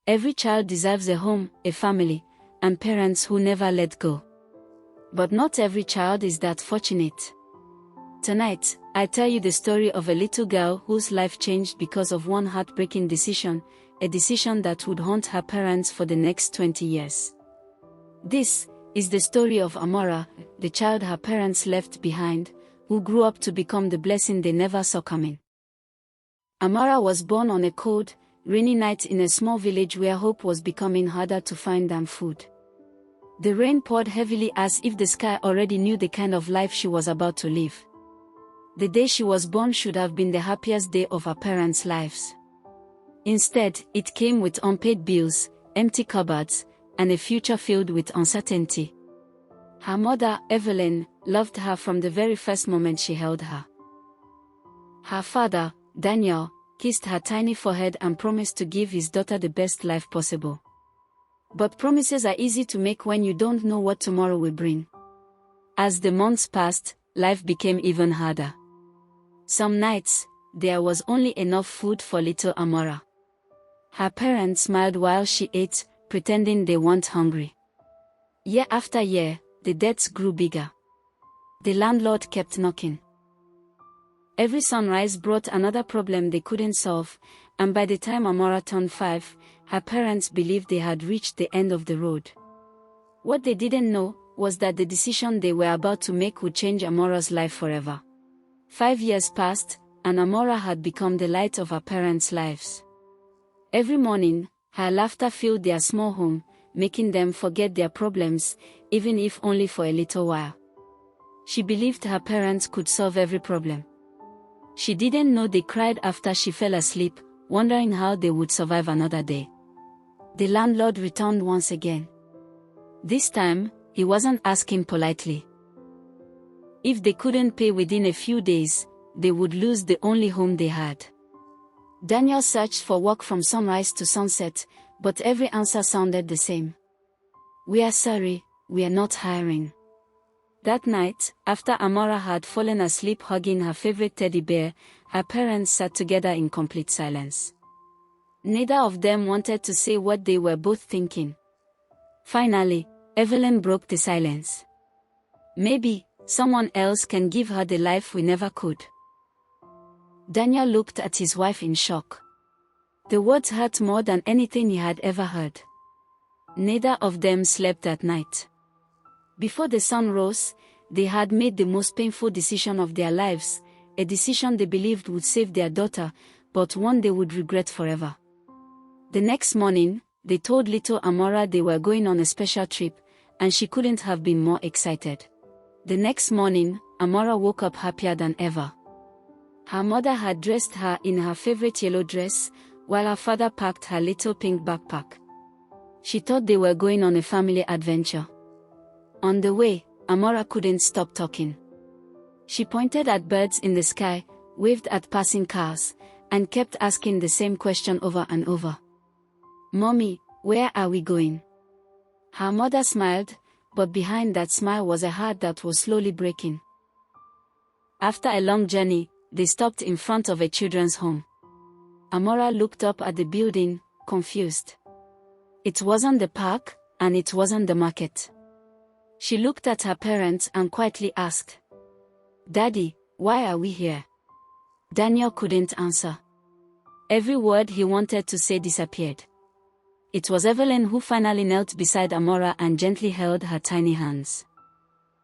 Every child deserves a home, a family, and parents who never let go. But not every child is that fortunate. Tonight, I tell you the story of a little girl whose life changed because of one heartbreaking decision, a decision that would haunt her parents for the next 20 years. This is the story of Amora, the child her parents left behind, who grew up to become the blessing they never saw coming. Amora was born on a cold, rainy night in a small village where hope was becoming harder to find than food. The rain poured heavily as if the sky already knew the kind of life she was about to live. The day she was born should have been the happiest day of her parents' lives. Instead, it came with unpaid bills, empty cupboards, and a future filled with uncertainty. Her mother, Evelyn, loved her from the very first moment she held her. Her father, Daniel, kissed her tiny forehead and promised to give his daughter the best life possible. But promises are easy to make when you don't know what tomorrow will bring. As the months passed, life became even harder. Some nights, there was only enough food for little Amora. Her parents smiled while she ate, pretending they weren't hungry. Year after year, the debts grew bigger. The landlord kept knocking. Every sunrise brought another problem they couldn't solve, and by the time Amora turned 5, her parents believed they had reached the end of the road. What they didn't know was that the decision they were about to make would change Amora's life forever. 5 years passed, and Amora had become the light of her parents' lives. Every morning, her laughter filled their small home, making them forget their problems, even if only for a little while. She believed her parents could solve every problem. She didn't know they cried after she fell asleep, wondering how they would survive another day. The landlord returned once again. This time, he wasn't asking politely. If they couldn't pay within a few days, they would lose the only home they had. Daniel searched for work from sunrise to sunset, but every answer sounded the same. "We are sorry, we are not hiring." That night, after Amora had fallen asleep hugging her favorite teddy bear, her parents sat together in complete silence. Neither of them wanted to say what they were both thinking. Finally, Evelyn broke the silence. "Maybe someone else can give her the life we never could." Daniel looked at his wife in shock. The words hurt more than anything he had ever heard. Neither of them slept that night. Before the sun rose, they had made the most painful decision of their lives, a decision they believed would save their daughter, but one they would regret forever. The next morning, they told little Amora they were going on a special trip, and she couldn't have been more excited. The next morning, Amora woke up happier than ever. Her mother had dressed her in her favorite yellow dress, while her father packed her little pink backpack. She thought they were going on a family adventure. On the way, Amora couldn't stop talking. She pointed at birds in the sky, waved at passing cars, and kept asking the same question over and over. "Mommy, where are we going?" Her mother smiled, but behind that smile was a heart that was slowly breaking. After a long journey, they stopped in front of a children's home. Amora looked up at the building, confused. It wasn't the park, and it wasn't the market. She looked at her parents and quietly asked, "Daddy, why are we here?" Daniel couldn't answer. Every word he wanted to say disappeared. It was Evelyn who finally knelt beside Amora and gently held her tiny hands.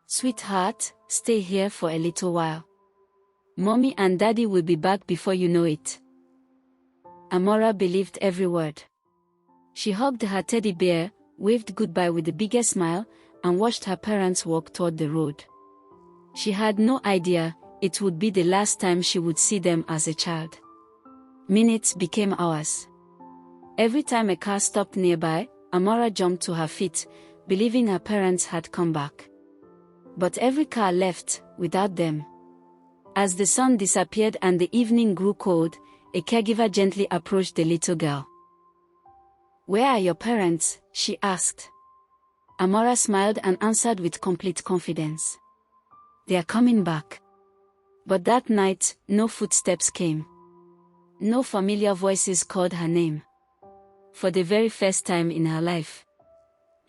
"Sweetheart, stay here for a little while. Mommy and Daddy will be back before you know it." Amora believed every word. She hugged her teddy bear, waved goodbye with the biggest smile, and watched her parents walk toward the road. She had no idea it would be the last time she would see them as a child. Minutes became hours. Every time a car stopped nearby, Amora jumped to her feet, believing her parents had come back. But every car left, without them. As the sun disappeared and the evening grew cold, a caregiver gently approached the little girl. "Where are your parents?" she asked. Amora smiled and answered with complete confidence. "They are coming back." But that night, no footsteps came. No familiar voices called her name. For the very first time in her life,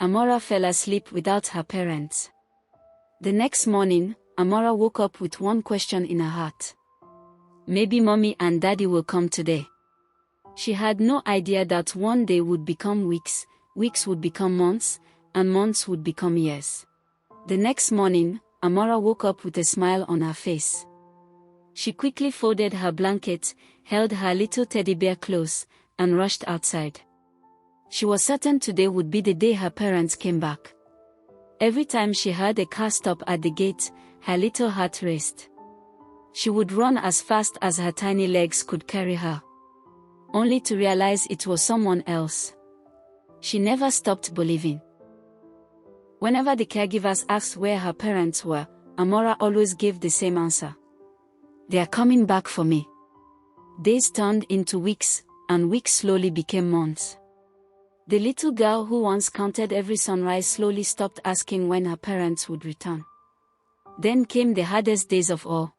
Amora fell asleep without her parents. The next morning, Amora woke up with one question in her heart. Maybe mommy and daddy will come today. She had no idea that one day would become weeks, weeks would become months, and months would become years. The next morning, Amora woke up with a smile on her face. She quickly folded her blanket, held her little teddy bear close, and rushed outside. She was certain today would be the day her parents came back. Every time she heard a car stop at the gate, her little heart raced. She would run as fast as her tiny legs could carry her, only to realize it was someone else. She never stopped believing. Whenever the caregivers asked where her parents were, Amora always gave the same answer. They are coming back for me. Days turned into weeks, and weeks slowly became months. The little girl who once counted every sunrise slowly stopped asking when her parents would return. Then came the hardest days of all.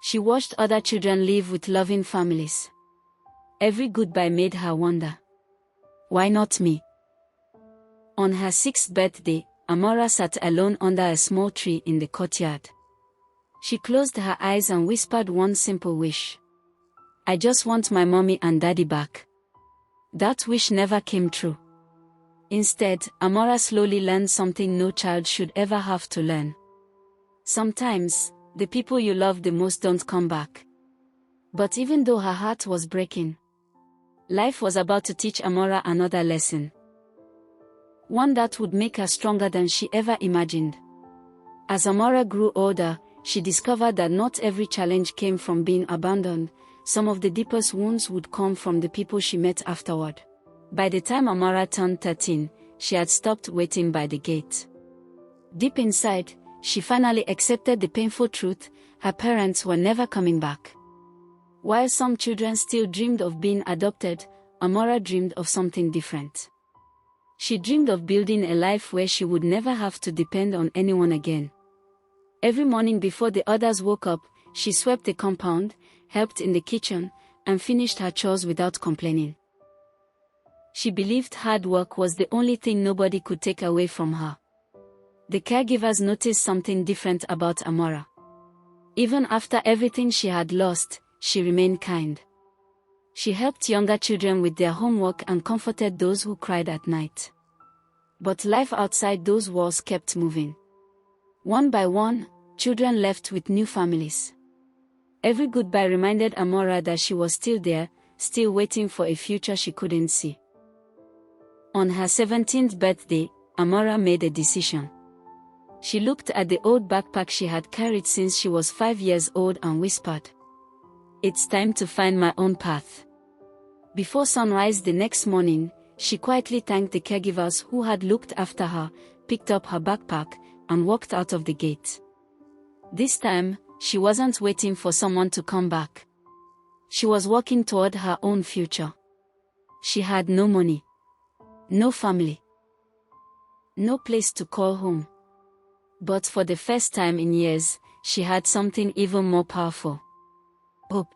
She watched other children live with loving families. Every goodbye made her wonder. Why not me? On her 6th birthday, Amora sat alone under a small tree in the courtyard. She closed her eyes and whispered one simple wish. I just want my mommy and daddy back. That wish never came true. Instead, Amora slowly learned something no child should ever have to learn. Sometimes, the people you love the most don't come back. But even though her heart was breaking, life was about to teach Amora another lesson. One that would make her stronger than she ever imagined. As Amora grew older, she discovered that not every challenge came from being abandoned. Some of the deepest wounds would come from the people she met afterward. By the time Amora turned 13, she had stopped waiting by the gate. Deep inside, she finally accepted the painful truth: her parents were never coming back. While some children still dreamed of being adopted, Amora dreamed of something different. She dreamed of building a life where she would never have to depend on anyone again. Every morning before the others woke up, she swept the compound, helped in the kitchen, and finished her chores without complaining. She believed hard work was the only thing nobody could take away from her. The caregivers noticed something different about Amora. Even after everything she had lost, she remained kind. She helped younger children with their homework and comforted those who cried at night. But life outside those walls kept moving. One by one, children left with new families. Every goodbye reminded Amora that she was still there, still waiting for a future she couldn't see. On her 17th birthday, Amora made a decision. She looked at the old backpack she had carried since she was 5 years old and whispered, "It's time to find my own path." Before sunrise the next morning, she quietly thanked the caregivers who had looked after her, picked up her backpack, and walked out of the gate. This time, she wasn't waiting for someone to come back. She was walking toward her own future. She had no money, no family, no place to call home. But for the first time in years, she had something even more powerful: hope.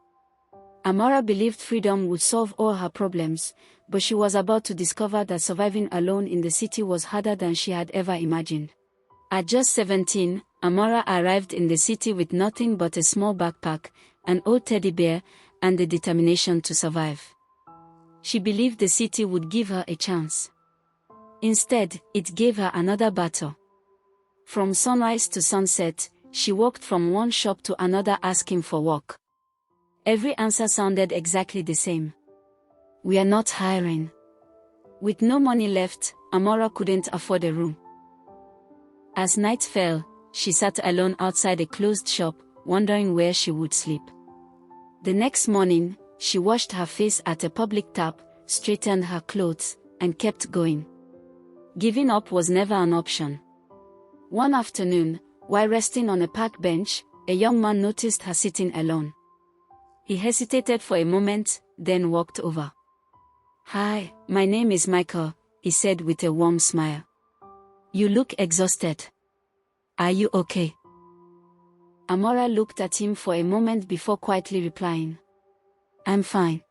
Amora believed freedom would solve all her problems, but she was about to discover that surviving alone in the city was harder than she had ever imagined. At just 17, Amora arrived in the city with nothing but a small backpack, an old teddy bear, and the determination to survive. She believed the city would give her a chance. Instead, it gave her another battle. From sunrise to sunset, she walked from one shop to another asking for work. Every answer sounded exactly the same: "We are not hiring." With no money left, Amora couldn't afford a room. As night fell, she sat alone outside a closed shop, wondering where she would sleep. The next morning, she washed her face at a public tap, straightened her clothes, and kept going. Giving up was never an option. One afternoon, while resting on a park bench, a young man noticed her sitting alone. He hesitated for a moment, then walked over. "Hi, my name is Michael," he said with a warm smile. "You look exhausted. Are you okay?" Amora looked at him for a moment before quietly replying, "I'm fine.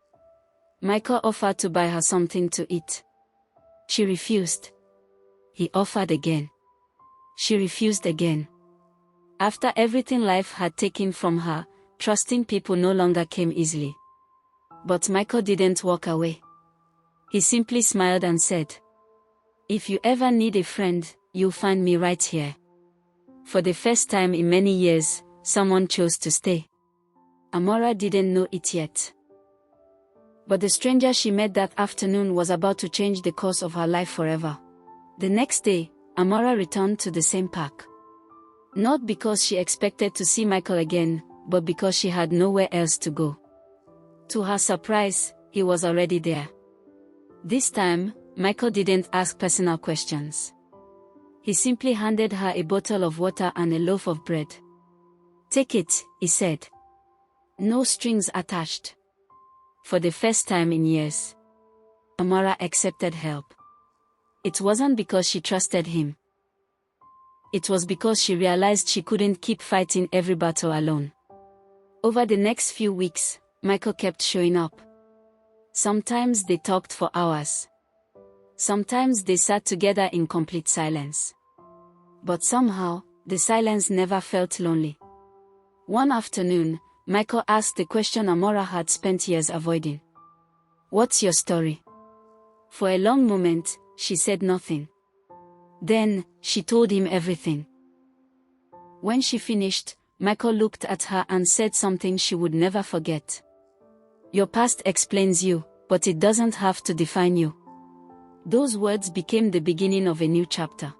Michael offered to buy her something to eat. She refused. He offered again. She refused again. After everything life had taken from her, trusting people no longer came easily. But Michael didn't walk away. He simply smiled and said, "If you ever need a friend, you'll find me right here." For the first time in many years, someone chose to stay. Amora didn't know it yet. But the stranger she met that afternoon was about to change the course of her life forever. The next day, Amora returned to the same park. Not because she expected to see Michael again, but because she had nowhere else to go. To her surprise, he was already there. This time, Michael didn't ask personal questions. He simply handed her a bottle of water and a loaf of bread. "Take it," he said. No strings attached. For the first time in years, Amora accepted help. It wasn't because she trusted him. It was because she realized she couldn't keep fighting every battle alone. Over the next few weeks, Michael kept showing up. Sometimes they talked for hours. Sometimes they sat together in complete silence. But somehow, the silence never felt lonely. One afternoon, Michael asked the question Amora had spent years avoiding. "What's your story?" For a long moment, she said nothing. Then, she told him everything. When she finished, Michael looked at her and said something she would never forget. "Your past explains you, but it doesn't have to define you." Those words became the beginning of a new chapter.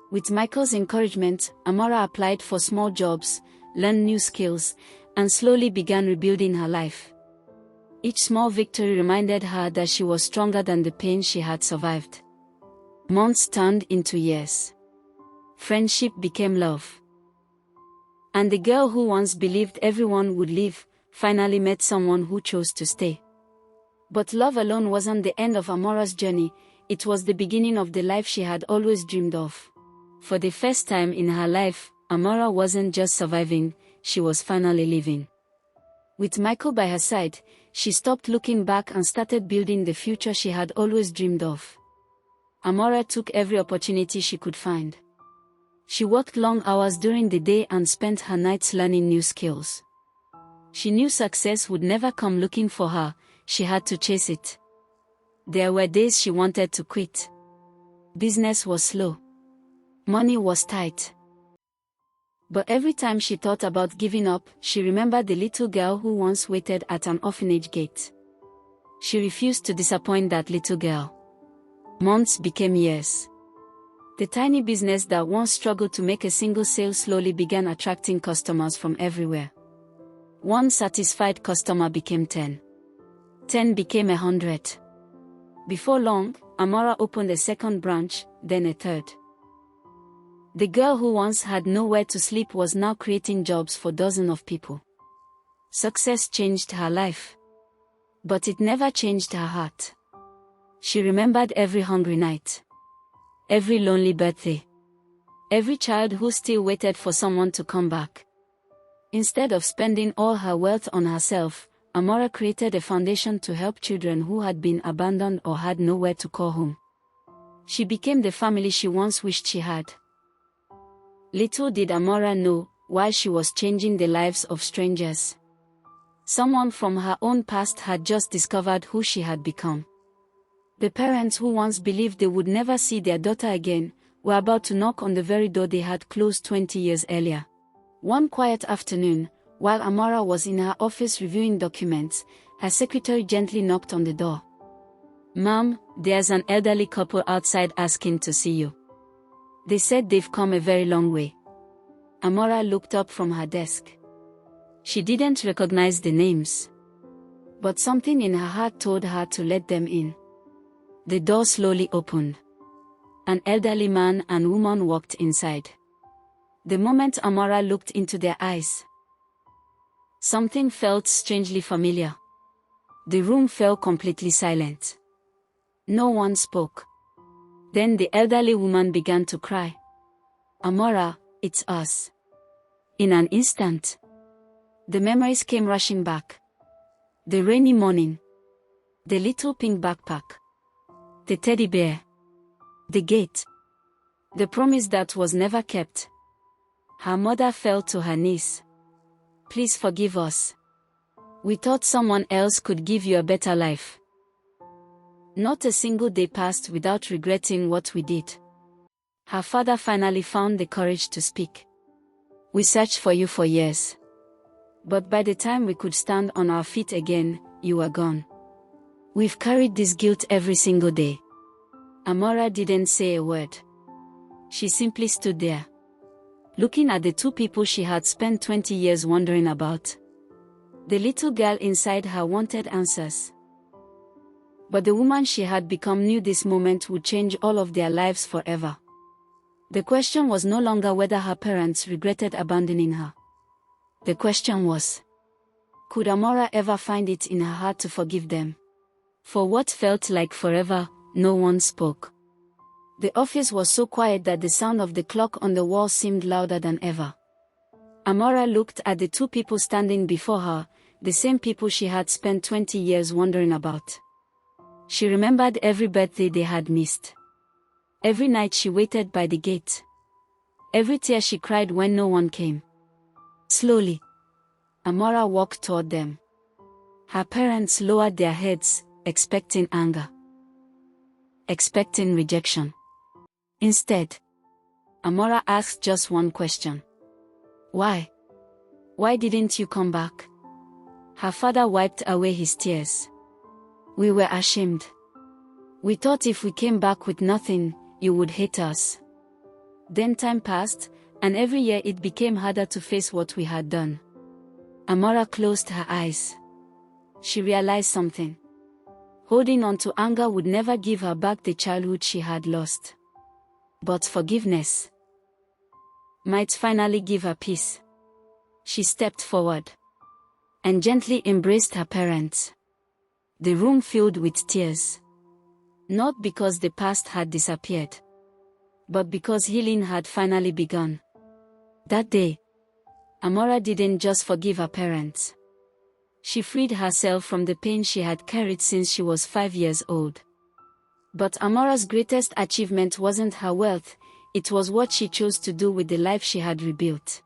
With Michael's encouragement, Amora applied for small jobs, learned new skills, and slowly began rebuilding her life. Each small victory reminded her that she was stronger than the pain she had survived. Months turned into years. Friendship became love. And the girl who once believed everyone would leave, finally met someone who chose to stay. But love alone wasn't the end of Amora's journey, it was the beginning of the life she had always dreamed of. For the first time in her life, Amora wasn't just surviving, she was finally living. With Michael by her side, she stopped looking back and started building the future she had always dreamed of. Amora took every opportunity she could find. She worked long hours during the day and spent her nights learning new skills. She knew success would never come looking for her, she had to chase it. There were days she wanted to quit. Business was slow. Money was tight. But every time she thought about giving up, she remembered the little girl who once waited at an orphanage gate. She refused to disappoint that little girl. Months became years. The tiny business that once struggled to make a single sale slowly began attracting customers from everywhere. One satisfied customer became 10. 10 became 100. Before long, Amora opened a second branch, then a third. The girl who once had nowhere to sleep was now creating jobs for dozens of people. Success changed her life. But it never changed her heart. She remembered every hungry night. Every lonely birthday. Every child who still waited for someone to come back. Instead of spending all her wealth on herself, Amora created a foundation to help children who had been abandoned or had nowhere to call home. She became the family she once wished she had. Little did Amora know, while she was changing the lives of strangers, someone from her own past had just discovered who she had become. The parents who once believed they would never see their daughter again, were about to knock on the very door they had closed 20 years earlier. One quiet afternoon, while Amora was in her office reviewing documents, her secretary gently knocked on the door. "Ma'am, there's an elderly couple outside asking to see you. They said they've come a very long way." Amora looked up from her desk. She didn't recognize the names. But something in her heart told her to let them in. The door slowly opened. An elderly man and woman walked inside. The moment Amora looked into their eyes, something felt strangely familiar. The room fell completely silent. No one spoke. Then the elderly woman began to cry. "Amora, it's us." In an instant, the memories came rushing back. The rainy morning. The little pink backpack. The teddy bear. The gate. The promise that was never kept. Her mother fell to her knees. Please forgive us. We thought someone else could give you a better life. Not a single day passed without regretting what we did. Her father finally found the courage to speak. We searched for you for years. But by the time we could stand on our feet again, you were gone. We've carried this guilt every single day. Amora didn't say a word. She simply stood there, looking at the two people she had spent 20 years wondering about. The little girl inside her wanted answers. But the woman she had become knew this moment would change all of their lives forever. The question was no longer whether her parents regretted abandoning her. The question was, could Amora ever find it in her heart to forgive them? For what felt like forever, no one spoke. The office was so quiet that the sound of the clock on the wall seemed louder than ever. Amora looked at the two people standing before her, the same people she had spent 20 years wondering about. She remembered every birthday they had missed. Every night she waited by the gate. Every tear she cried when no one came. Slowly, Amora walked toward them. Her parents lowered their heads, expecting anger. Expecting rejection. Instead, Amora asked just one question. Why? Why didn't you come back? Her father wiped away his tears. We were ashamed. We thought if we came back with nothing, you would hate us. Then time passed, and every year it became harder to face what we had done. Amora closed her eyes. She realized something. Holding on to anger would never give her back the childhood she had lost. But forgiveness might finally give her peace. She stepped forward and gently embraced her parents. The room filled with tears. Not because the past had disappeared, but because healing had finally begun. That day, Amora didn't just forgive her parents. She freed herself from the pain she had carried since she was 5 years old. But Amora's greatest achievement wasn't her wealth, it was what she chose to do with the life she had rebuilt.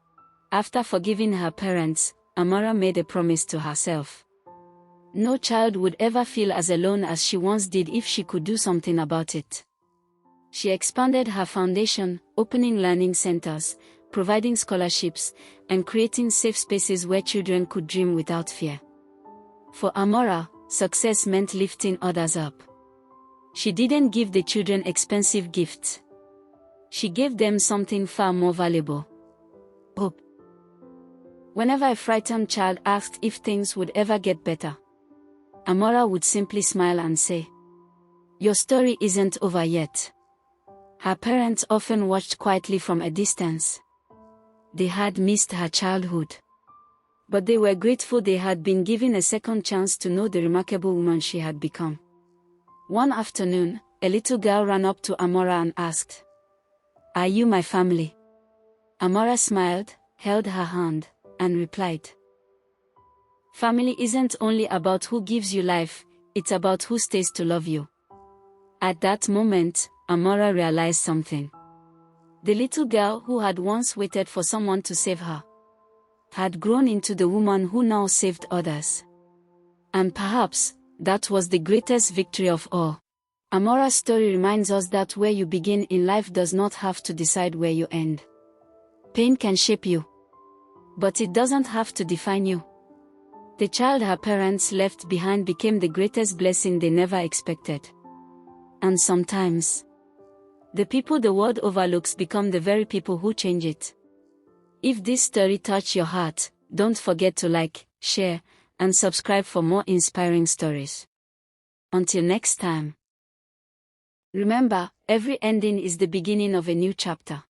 After forgiving her parents, Amora made a promise to herself. No child would ever feel as alone as she once did if she could do something about it. She expanded her foundation, opening learning centers, providing scholarships, and creating safe spaces where children could dream without fear. For Amora, success meant lifting others up. She didn't give the children expensive gifts. She gave them something far more valuable: hope. Whenever a frightened child asked if things would ever get better, Amora would simply smile and say, "Your story isn't over yet." Her parents often watched quietly from a distance. They had missed her childhood. But they were grateful they had been given a second chance to know the remarkable woman she had become. One afternoon, a little girl ran up to Amora and asked, "Are you my family?" Amora smiled, held her hand, and replied, "Family isn't only about who gives you life, it's about who stays to love you." At that moment, Amora realized something. The little girl who had once waited for someone to save her had grown into the woman who now saved others. And perhaps, that was the greatest victory of all. Amora's story reminds us that where you begin in life does not have to decide where you end. Pain can shape you, but it doesn't have to define you. The child her parents left behind became the greatest blessing they never expected. And sometimes, the people the world overlooks become the very people who change it. If this story touched your heart, don't forget to like, share, and subscribe for more inspiring stories. Until next time. Remember, every ending is the beginning of a new chapter.